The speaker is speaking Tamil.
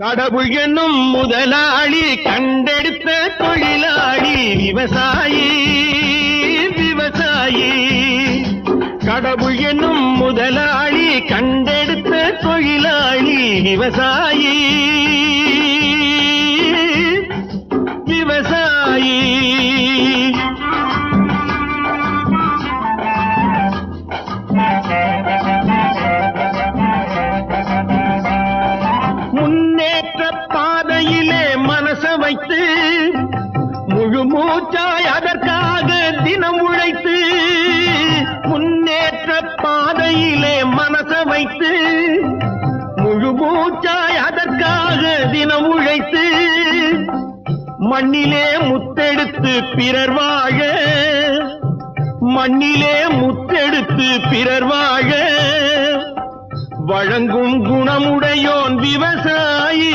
கடவுள் என்னும் முதலாளி கண்டெடுத்த தொழிலாளி விவசாயி விவசாயி. கடவுள் என்னும் முதலாளி கண்டெடுத்த தொழிலாளி விவசாயி விவசாயி. முன்னேற்ற பாதையிலே மனச வைத்து முழு மூச்சாய் அதற்காக தினம் உழைத்து, முன்னேற்ற பாதையிலே மனச வைத்து முழு மூச்சாய் அதற்காக தினம் உழைத்து, மண்ணிலே முத்தெடுத்து பிறர் வாழ, மண்ணிலே முத்தெடுத்து பிறர் வாழ வழங்கும் குணமுடையோன் விவசாயி